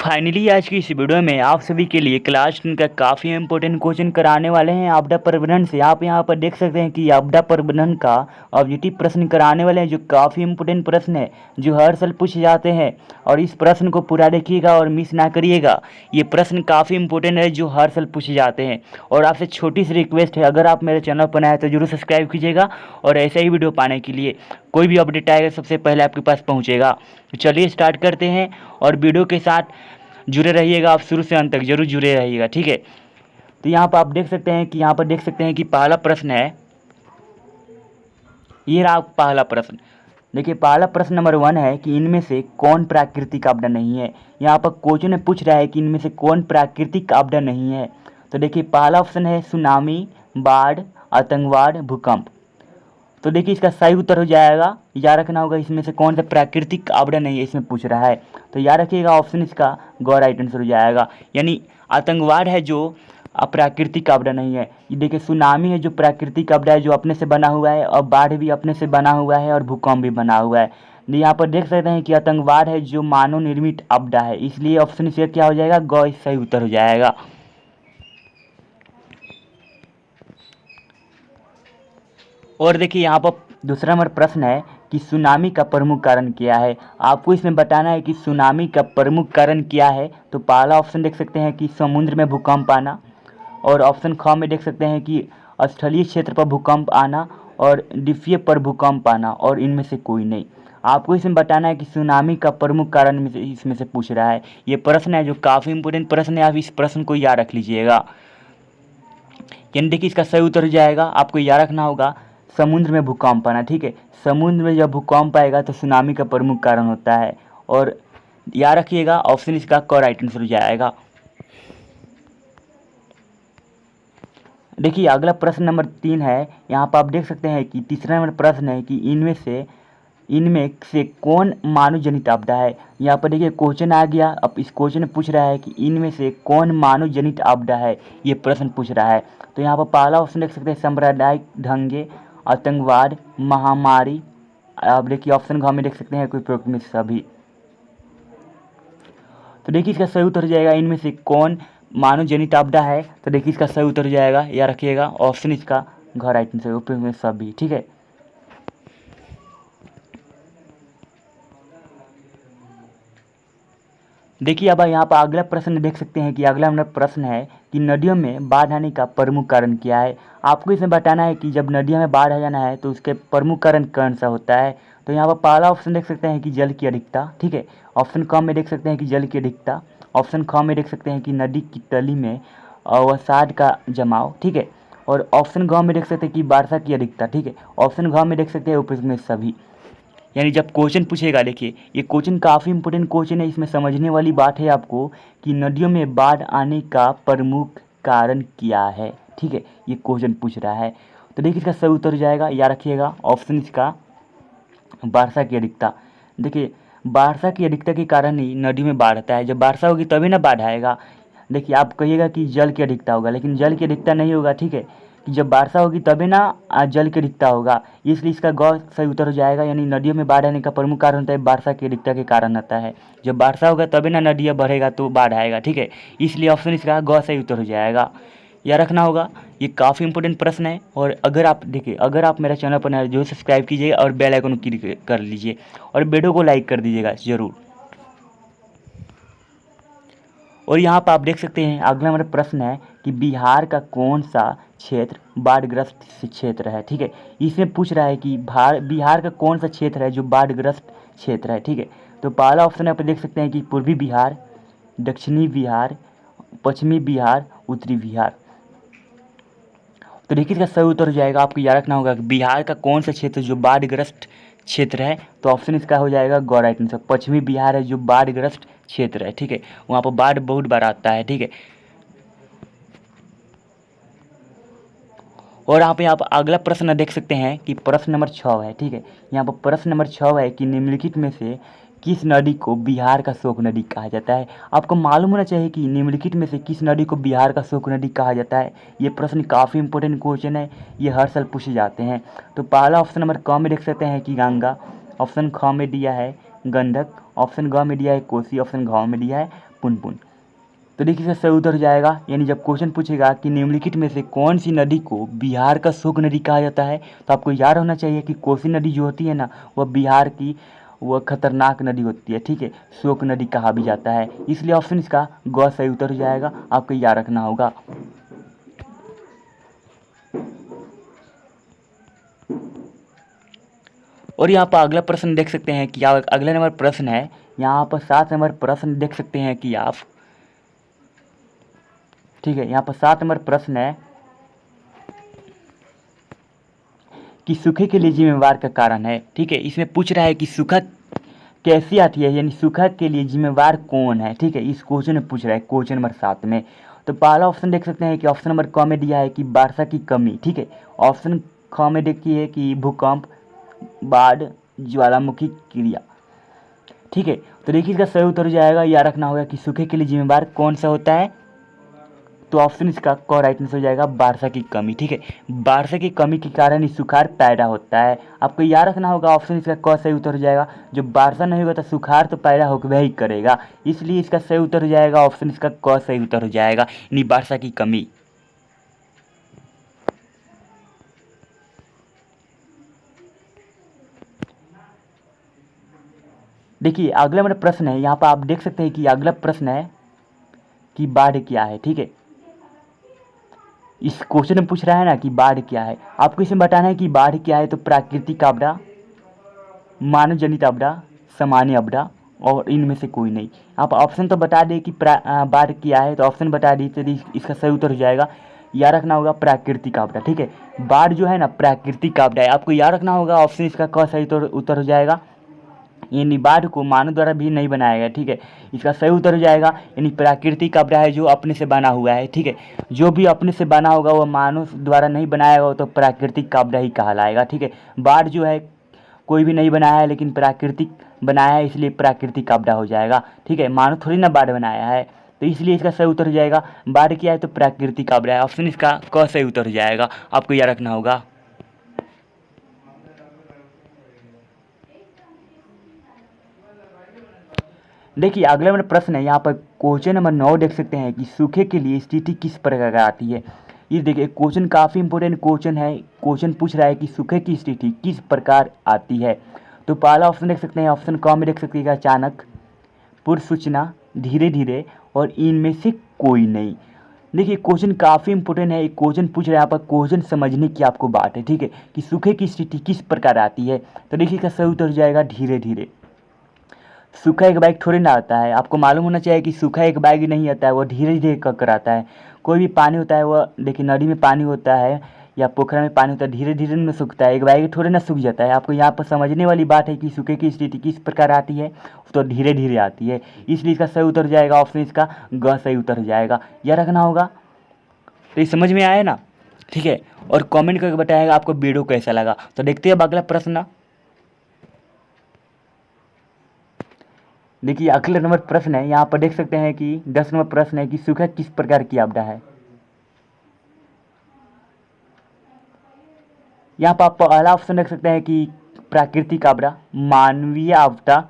Finally आज की इस वीडियो में आप सभी के लिए क्लास 10 का काफ़ी इंपॉर्टेंट क्वेश्चन कराने वाले हैं आपदा प्रबंधन से। आप यहाँ पर देख सकते हैं कि आपदा प्रबंधन का ऑब्जेक्टिव प्रश्न कराने वाले हैं, जो काफ़ी इंपॉर्टेंट प्रश्न है, जो हर साल पूछे जाते हैं। और इस प्रश्न को पूरा देखिएगा और मिस ना करिएगा। ये प्रश्न काफ़ी इंपॉर्टेंट है, जो हर साल पूछे जाते हैं। और आपसे छोटी सी रिक्वेस्ट है, अगर आप मेरे चैनल पर नए हैं तो जरूर सब्सक्राइब कीजिएगा, और ऐसा ही वीडियो पाने के लिए कोई भी अपडेट आएगा सबसे पहले आपके पास पहुँचेगा। तो चलिए स्टार्ट करते हैं, और वीडियो के साथ जुड़े रहिएगा। आप शुरू से अंत तक जरूर जुड़े रहिएगा, ठीक है। तो यहाँ पर आप देख सकते हैं कि पहला प्रश्न है, ये रहा पहला प्रश्न। देखिए पहला प्रश्न नंबर 1 है कि इनमें से कौन प्राकृतिक आपदा नहीं है। यहाँ पर क्वेश्चन पूछ रहा है कि इनमें से कौन प्राकृतिक आपदा नहीं है। तो देखिए पहला ऑप्शन है सुनामी, बाढ़, आतंकवाद, भूकंप। तो देखिए इसका सही उत्तर हो जाएगा, याद रखना होगा, इसमें से कौन सा प्राकृतिक आपदा नहीं है इसमें पूछ रहा है। तो याद रखिएगा ऑप्शन इसका राइट आंसर हो जाएगा, यानी आतंकवाद है जो अप्राकृतिक आपदा नहीं है। ये देखिए सुनामी है जो प्राकृतिक आपदा है, जो अपने से बना हुआ है, और बाढ़ भी अपने से बना हुआ है, और भूकंप भी बना हुआ है। यहाँ पर देख सकते हैं कि आतंकवाद है जो मानव निर्मित आपदा है, इसलिए ऑप्शन से क्या हो जाएगा, सही उत्तर हो जाएगा। और देखिए यहाँ पर दूसरा नंबर प्रश्न है कि सुनामी का प्रमुख कारण क्या है। आपको इसमें बताना है कि सुनामी का प्रमुख कारण क्या है। तो पहला ऑप्शन देख सकते हैं कि समुद्र में भूकंप आना, और ऑप्शन ख में देख सकते हैं कि स्थलीय क्षेत्र पर भूकंप आना, और द्वीपीय पर भूकंप आना, और इनमें से कोई नहीं। आपको इसमें बताना है कि सुनामी का प्रमुख कारण इसमें से पूछ रहा है। ये प्रश्न है जो काफ़ी इंपॉर्टेंट प्रश्न है, आप इस प्रश्न को याद रख लीजिएगा। यानी देखिए इसका सही उत्तर हो जाएगा, आपको याद रखना होगा समुद्र में भूकंप आना, ठीक है। समुद्र में जब भूकंप आएगा तो सुनामी का प्रमुख कारण होता है, और याद रखिएगा ऑप्शन इसका राइट आंसर हो जाएगा। देखिए अगला प्रश्न नंबर 3 है। यहाँ पर आप देख सकते हैं कि तीसरा नंबर प्रश्न है कि इनमें से कौन मानव जनित आपदा है। यहाँ पर देखिए क्वेश्चन आ गया, अब इस क्वेश्चन में पूछ रहा है कि इनमें से कौन मानव जनित आपदा है, ये प्रश्न पूछ रहा है। तो यहाँ पर पहला ऑप्शन देख सकते हैं सांप्रदायिक दंगे, आतंकवाद, महामारी। आप देखिए ऑप्शन घ में देख सकते हैं कोई प्रयोग में सभी। तो देखिए इसका सही उत्तर हो जाएगा, इनमें से कौन मानव जनित आपदा है। तो देखिए इसका सही उत्तर हो जाएगा, या रखिएगा ऑप्शन इसका घ राइट आंसर, उपयोग में सभी, ठीक है। देखिए अब यहाँ पर अगला प्रश्न देख सकते हैं कि अगला नंबर प्रश्न है कि नदियों में बाढ़ आने का प्रमुख कारण क्या है। आपको इसमें बताना है कि जब नदियों में बाढ़ आ जाना है तो उसके प्रमुख कारण कौन सा होता है। तो यहाँ पर पहला ऑप्शन देख सकते हैं कि जल की अधिकता, ठीक है। ऑप्शन क में देख सकते हैं कि जल की अधिकता। ऑप्शन ख में देख सकते हैं कि नदी की तली में अवसाद का जमाव, ठीक है। और ऑप्शन घ में देख सकते हैं कि वर्षा की अधिकता, ठीक है। ऑप्शन घ में देख सकते हैं उपयुक्त में सभी। यानी जब क्वेश्चन पूछेगा, देखिए ये क्वेश्चन काफ़ी इंपॉर्टेंट क्वेश्चन है, इसमें समझने वाली बात है आपको कि नदियों में बाढ़ आने का प्रमुख कारण क्या है, ठीक है। ये क्वेश्चन पूछ रहा है। तो देखिए इसका सही उत्तर हो जाएगा, याद रखिएगा ऑप्शन इसका वर्षा की अधिकता। देखिए वर्षा की अधिकता के कारण ही नदी में बाढ़ आता है, जब वर्षा होगी तभी ना बाढ़ आएगा। देखिए आप कहिएगा कि जल की अधिकता होगा, लेकिन जल की अधिकता नहीं होगा, ठीक है। कि जब वर्षा होगी तभी ना जल की अधिकता होगा, इसलिए इसका सही उत्तर हो जाएगा। यानी नदियों में बाढ़ आने का प्रमुख कारण होता है वर्षा की अधिकता के कारण आता है। जब वर्षा होगा तभी ना नदियाँ बढ़ेगा तो बाढ़ आएगा, ठीक है। इसलिए ऑप्शन इसका सही उत्तर हो जाएगा, यह रखना होगा। ये काफ़ी इंपॉर्टेंट प्रश्न है। और अगर आप देखिए, अगर आप मेरा चैनल पर नए जो सब्सक्राइब कीजिएगा और बेल आइकन को क्लिक कर लीजिए, और वीडियो को लाइक कर दीजिएगा ज़रूर। और यहाँ पर आप देख सकते हैं अगला हमारा प्रश्न है कि बिहार का कौन सा क्षेत्र बाढ़ग्रस्त क्षेत्र है, ठीक है। इसमें पूछ रहा है कि बिहार का कौन सा क्षेत्र है जो बाढ़ग्रस्त क्षेत्र है, ठीक है। तो पहला ऑप्शन आप देख सकते हैं कि पूर्वी बिहार, दक्षिणी बिहार, पश्चिमी बिहार, उत्तरी बिहार। तो देखिए इसका सही उत्तर हो जाएगा, आपको याद रखना होगा कि बिहार का कौन सा क्षेत्र जो बाढ़ग्रस्त क्षेत्र है। तो ऑप्शन इसका हो जाएगा राइट आंसर, पश्चिमी बिहार है जो बाढ़ग्रस्त क्षेत्र है, ठीक है। वहाँ पर बाढ़ बहुत बार आता है, ठीक है। और यहाँ पे आप अगला प्रश्न देख सकते हैं कि प्रश्न नंबर 6 है, ठीक है। यहाँ पर प्रश्न नंबर 6 है कि निम्नलिखित में से किस नदी को बिहार का शोक नदी कहा जाता है। आपको मालूम होना चाहिए कि निम्नलिखित में से किस नदी को बिहार का शोक नदी कहा जाता है। ये प्रश्न काफ़ी इंपॉर्टेंट क्वेश्चन है, ये हर साल पूछे जाते हैं। तो पहला ऑप्शन नंबर क में देख सकते हैं कि गंगा, ऑप्शन ख में दिया है गंडक, ऑप्शन ग में दिया है कोसी, ऑप्शन घ में दिया है पुनपुन। तो देखिए इसका सही उत्तर हो जाएगा, यानी जब क्वेश्चन पूछेगा कि निम्नलिखित में से कौन सी नदी को बिहार का शोक नदी कहा जाता है, तो आपको याद होना चाहिए कि कोसी नदी जो होती है ना, वह बिहार की वह खतरनाक नदी होती है, ठीक है, शोक नदी कहा भी जाता है। इसलिए ऑप्शन इसका ग सही उत्तर हो जाएगा, आपको याद रखना होगा। और यहाँ पर अगला प्रश्न देख सकते हैं कि अगला नंबर प्रश्न है, यहाँ पर 7 नंबर प्रश्न देख सकते हैं कि आप, ठीक है, यहाँ पर 7 नंबर प्रश्न है कि सूखे के लिए जिम्मेवार का कारण है, ठीक है। इसमें पूछ रहा है कि सूखा कैसी आती है, यानी सूखा के लिए जिम्मेवार कौन है, ठीक है, इस क्वेश्चन में पूछ रहा है, क्वेश्चन नंबर 7 में। तो पहला ऑप्शन देख सकते हैं कि ऑप्शन नंबर क में दिया है कि वर्षा की कमी, ठीक है। ऑप्शन ख में देखिए कि भूकंप, बाढ़, ज्वालामुखी क्रिया, ठीक है। तो देखिए इसका सही उत्तर हो जाएगा, याद रखना होगा कि सूखे के लिए जिम्मेवार कौन सा होता है, तो ऑप्शन इसका क राइट आंसर हो जाएगा, वर्षा की कमी, ठीक है। वर्षा की कमी के कारण ही सुखाड़ पैदा होता है, आपको याद रखना होगा, ऑप्शन इसका क सही उत्तर हो जाएगा। जब वर्षा नहीं होगा तो सुखाड़ तो पैदा होकर ही करेगा, इसलिए इसका सही उत्तर हो जाएगा, ऑप्शन इसका क सही उत्तर हो जाएगा, यानी वर्षा की कमी। देखिए अगला मेरा प्रश्न है, यहाँ पर आप देख सकते हैं कि अगला प्रश्न है कि बाढ़ क्या है, ठीक है। इस क्वेश्चन में पूछ रहा है ना कि बाढ़ क्या है, आपको इसमें बताना है कि बाढ़ क्या है। तो प्राकृतिक आपदा, मानव जनित आपदा, सामान्य आपदा और इनमें से कोई नहीं। आप ऑप्शन तो बता दें कि बाढ़ क्या है, तो ऑप्शन बता दी तो इसका सही उत्तर हो जाएगा, याद रखना होगा प्राकृतिक आपदा, ठीक है। बाढ़ जो है ना प्राकृतिक आपदा है, आपको याद रखना होगा, ऑप्शन इसका क सही उत्तर हो जाएगा, यानी बाढ़ को मानव द्वारा भी नहीं बनाया गया, ठीक है, इसका सही उत्तर हो जाएगा, यानी प्राकृतिक आपदा है जो अपने से बना हुआ है, ठीक है। जो भी अपने से बना होगा वह मानव द्वारा नहीं बनाया होगा तो प्राकृतिक आपदा ही कहलाएगा, ठीक है। बाढ़ जो है कोई भी नहीं बनाया है, लेकिन प्राकृतिक बनाया है, इसलिए प्राकृतिक आपदा हो जाएगा, ठीक है। मानव थोड़ी ना बाढ़ बनाया है, तो इसलिए इसका सही उत्तर हो जाएगा, बाढ़ क्या है तो प्राकृतिक आपदा है, ऑप्शन इसका क सही उत्तर हो जाएगा, आपको याद रखना होगा। देखिए अगला मेरा प्रश्न है, यहाँ पर क्वेश्चन नंबर 9 देख सकते हैं कि सूखे के लिए स्थिति किस प्रकार आती है। ये देखिए क्वेश्चन काफ़ी इंपॉर्टेंट क्वेश्चन है, क्वेश्चन पूछ रहा है कि सूखे की स्थिति किस प्रकार आती है। तो पहला ऑप्शन देख सकते हैं, ऑप्शन क में देख सकते हैं अचानक, पूर्व सूचना, धीरे धीरे और इनमें से कोई नहीं। देखिए क्वेश्चन काफ़ी इंपॉर्टेंट है, एक क्वेश्चन पूछ रहा है, यहाँ पर क्वेश्चन समझने की आपको बात है, ठीक है, कि सूखे की स्थिति किस प्रकार आती है। तो देखिए इसका सही उत्तर हो जाएगा धीरे धीरे। सूखा एक बाइक थोड़ी ना आता है, आपको मालूम होना चाहिए कि सूखा एक बाइक नहीं आता है, वो धीरे धीरे कर आता है। कोई भी पानी होता है, वह देखिए नदी में पानी होता है या पोखरा में पानी होता है, धीरे धीरे न सूखता है, एक बाइक थोड़ी ना सूख जाता है। आपको यहाँ पर समझने वाली बात है कि सूखे की स्थिति किस प्रकार आती है, तो धीरे धीरे आती है, इसलिए इसका सही उत्तर हो जाएगा, ऑप्शन इसका ग सही उत्तर हो जाएगा, यह रखना होगा। तो ये समझ में आया ना, ठीक है। और कमेंट करके बताएगा आपको वीडियो कैसा लगा। तो देखते हैं अब अगला प्रश्न। देखिए अगला नंबर प्रश्न है, यहाँ पर देख सकते हैं कि 10 नंबर प्रश्न है कि सूखा किस प्रकार की आपदा है। यहाँ पर आप पहला ऑप्शन देख सकते हैं कि प्राकृतिक आपदा, मानवीय आपदा,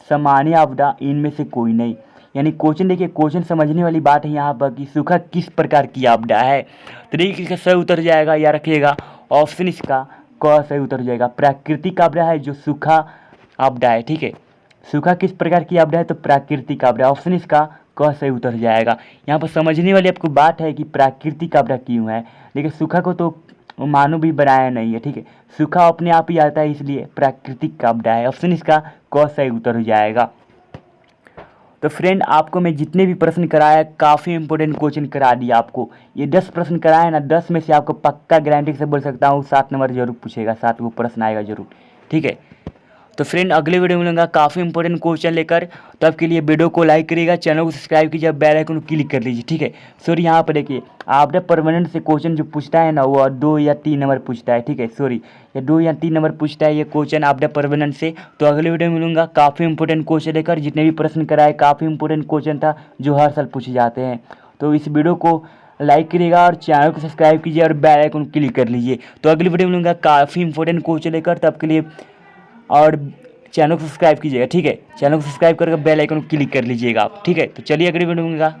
सामान्य आपदा, इनमें से कोई नहीं। यानी क्वेश्चन देखिए, क्वेश्चन समझने वाली बात है यहाँ पर कि सूखा किस प्रकार की आपदा है। तो देखिए इसका सही उत्तर जाएगा, या रखिएगा, ऑप्शन इसका क सही उत्तर हो जाएगा। प्राकृतिक आपदा है जो सूखा आपदा है, ठीक है। सूखा किस प्रकार की आपदा है तो प्राकृतिक आपदा, ऑप्शन इसका क सही उत्तर जाएगा। यहाँ पर समझने वाली आपको बात है कि प्राकृतिक आपदा क्यों है। देखिए सूखा को तो मानव भी बनाया नहीं है, ठीक है, सूखा अपने आप ही आता है, इसलिए प्राकृतिक आपदा है, ऑप्शन इसका क सही उत्तर हो जाएगा। तो फ्रेंड आपको मैं जितने भी प्रश्न कराया काफ़ी इंपॉर्टेंट क्वेश्चन करा दिया आपको। ये 10 प्रश्न कराए ना, 10 में से आपको पक्का गारंटी से बोल सकता हूँ 7 नंबर जरूर पूछेगा, 7 वो प्रश्न आएगा जरूर, ठीक है। तो फ्रेंड अगले वीडियो में मिलूंगा काफ़ी इंपॉर्टेंट क्वेश्चन लेकर। तो आपके लिए वीडियो को लाइक करिएगा, चैनल को सब्सक्राइब कीजिए, बेल आइकन को क्लिक कर लीजिए, ठीक है। सॉरी यहाँ पर देखिए आपदा परमानेंट से क्वेश्चन जो पूछता है ना वो 2 या 3 नंबर पूछता है, ठीक है, सॉरी ये 2 या 3 नंबर पूछता है ये क्वेश्चन आपदा परमानेंट से। तो अगले वीडियो में मिलूंगा काफ़ी इंपॉर्टेंट क्वेश्चन लेकर, जितने भी प्रश्न कराए काफ़ी इंपॉर्टेंट क्वेश्चन था जो हर साल पूछे जाते हैं। तो इस वीडियो को लाइक करिएगा और चैनल को सब्सक्राइब कीजिए और बेल आइकन क्लिक कर लीजिए। तो अगली वीडियो में मिलूंगा काफ़ी इंपॉर्टेंट क्वेश्चन लेकर, तब के लिए और चैनल को सब्सक्राइब कीजिएगा, ठीक है। चैनल को सब्सक्राइब करके बेल आइकन को क्लिक कर लीजिएगा आप, ठीक है। तो चलिए अगली वीडियो में मिलेगा।